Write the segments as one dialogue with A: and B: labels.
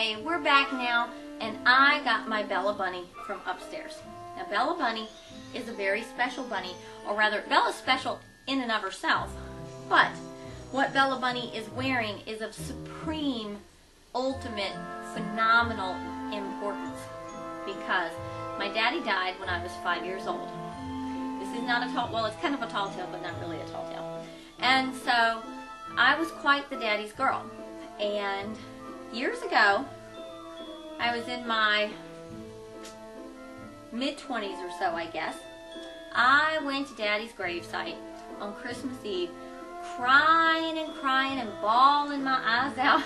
A: okay, we're back now, and I got my Bella Bunny from upstairs. Now, Bella Bunny is a very special bunny, or rather, Bella's special in and of herself, but what Bella Bunny is wearing is of supreme, ultimate, phenomenal importance, because my daddy died when I was 5 years old. This is not a tall, well, it's kind of a tall tale, but not really a tall tale. And so, I was quite the daddy's girl. And years ago, I was in my mid-20s or so, I guess. I went to Daddy's gravesite on Christmas Eve, crying and crying and bawling my eyes out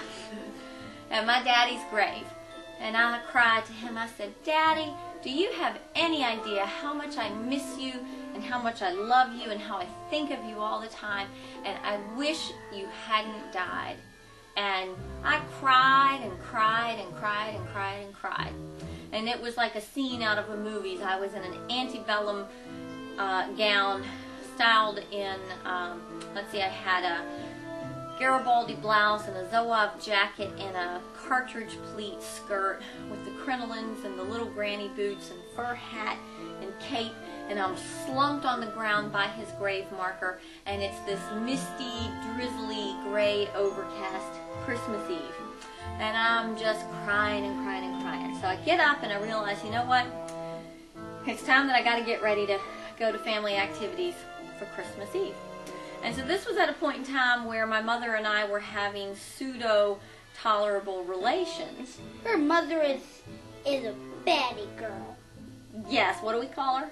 A: at my daddy's grave. And I cried to him. I said, "Daddy, do you have any idea how much I miss you and how much I love you and how I think of you all the time, and I wish you hadn't died." And I cried and cried and cried and cried and cried. And it was like a scene out of a movie. I was in an antebellum gown styled in, let's see, I had a Garibaldi blouse and a Zouave jacket and a cartridge pleat skirt with the crinolines and the little granny boots and fur hat and cape, and I'm slumped on the ground by his grave marker, and it's this misty, drizzly, gray, overcast Christmas Eve. And I'm just crying and crying and crying. So I get up and I realize, you know what? It's time that I got to get ready to go to family activities for Christmas Eve. And so this was at a point in time where my mother and I were having pseudo-tolerable relations.
B: Her mother is a baddie girl.
A: Yes, what do we call her?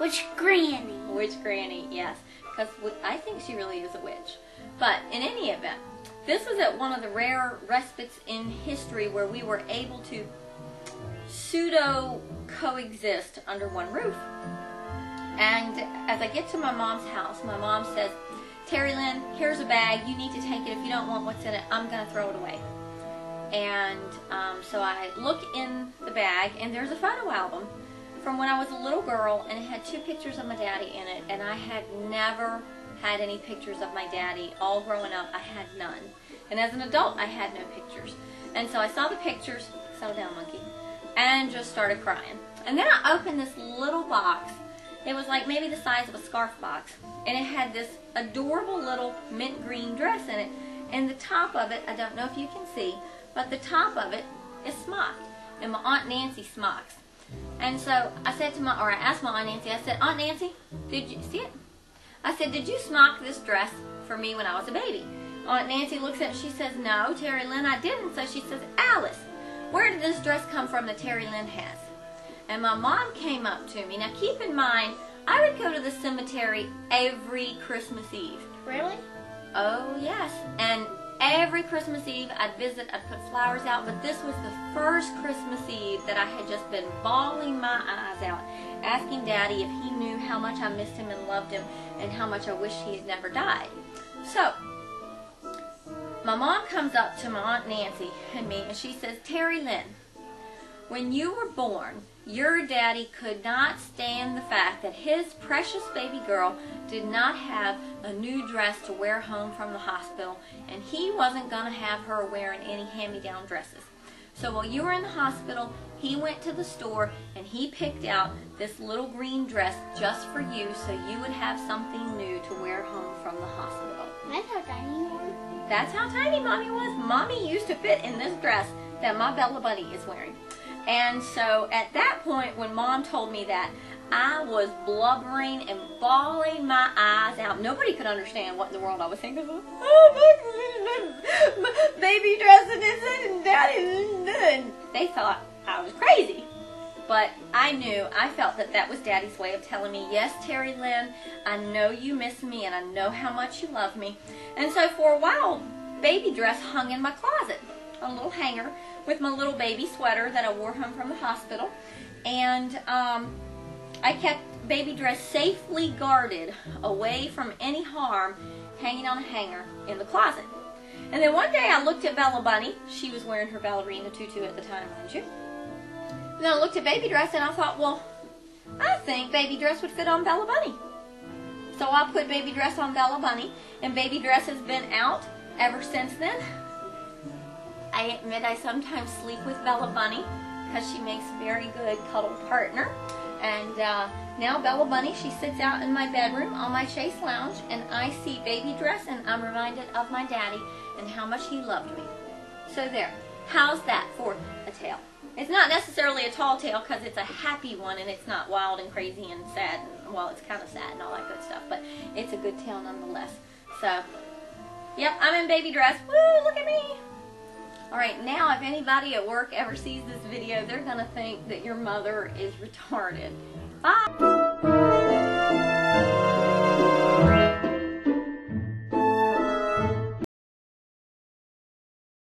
B: Witch Granny.
A: Witch Granny, yes. Because I think she really is a witch. But in any event, this was at one of the rare respites in history where we were able to pseudo-coexist under one roof. And as I get to my mom's house, my mom says, "Terry Lynn, here's a bag. You need to take it. If you don't want what's in it, I'm going to throw it away." And so I look in the bag, and there's a photo album from when I was a little girl, and it had 2 pictures of my daddy in it, and I had never had any pictures of my daddy. All growing up, I had none. And as an adult, I had no pictures. And so I saw the pictures, settle down, monkey, and just started crying. And then I opened this little box. It was like maybe the size of a scarf box, and it had this adorable little mint green dress in it, and the top of it, I don't know if you can see, but the top of it is smocked, and my Aunt Nancy smocks. And so I said to I asked my Aunt Nancy, I said, "Aunt Nancy, did you see it?" I said, "Did you smock this dress for me when I was a baby?" Aunt Nancy looks at it, she says, "No, Terry Lynn, I didn't." So she says, "Alice, where did this dress come from that Terry Lynn has?" And my mom came up to me. Now keep in mind, I would go to the cemetery every Christmas Eve.
B: Really?
A: Oh yes. And every Christmas Eve I'd visit, I'd put flowers out, but this was the first Christmas Eve that I had just been bawling my eyes out, asking Daddy if he knew how much I missed him and loved him and how much I wished he had never died. So, my mom comes up to my Aunt Nancy and me, and she says, "Terry Lynn, when you were born, your daddy could not stand the fact that his precious baby girl did not have a new dress to wear home from the hospital, and he wasn't going to have her wearing any hand-me-down dresses. So while you were in the hospital, he went to the store and he picked out this little green dress just for you so you would have something new to wear home from the hospital."
B: That's how tiny you were?
A: That's how tiny Mommy was. Mommy used to fit in this dress that my Bella Bunny is wearing. And so at that point, when Mom told me that, I was blubbering and bawling my eyes out. Nobody could understand what in the world I was thinking. Oh, my baby dress and this and Daddy. They thought I was crazy. But I knew, I felt that that was Daddy's way of telling me, "Yes, Terry Lynn, I know you miss me and I know how much you love me." And so for a while, baby dress hung in my closet, a little hanger with my little baby sweater that I wore home from the hospital. And I kept baby dress safely guarded away from any harm, hanging on a hanger in the closet. And then one day I looked at Bella Bunny. She was wearing her ballerina tutu at the time, mind you. And then I looked at baby dress and I thought, well, I think baby dress would fit on Bella Bunny. So I put baby dress on Bella Bunny, and baby dress has been out ever since then. I admit I sometimes sleep with Bella Bunny because she makes a very good cuddle partner. And now Bella Bunny, she sits out in my bedroom on my chaise lounge, and I see baby dress, and I'm reminded of my daddy and how much he loved me. So there. How's that for a tale? It's not necessarily a tall tale because it's a happy one and it's not wild and crazy and sad. And, well, it's kind of sad and all that good stuff, but it's a good tale nonetheless. So, yep, I'm in baby dress. Woo, look at me. Alright, now if anybody at work ever sees this video, they're going to think that your mother is retarded. Bye.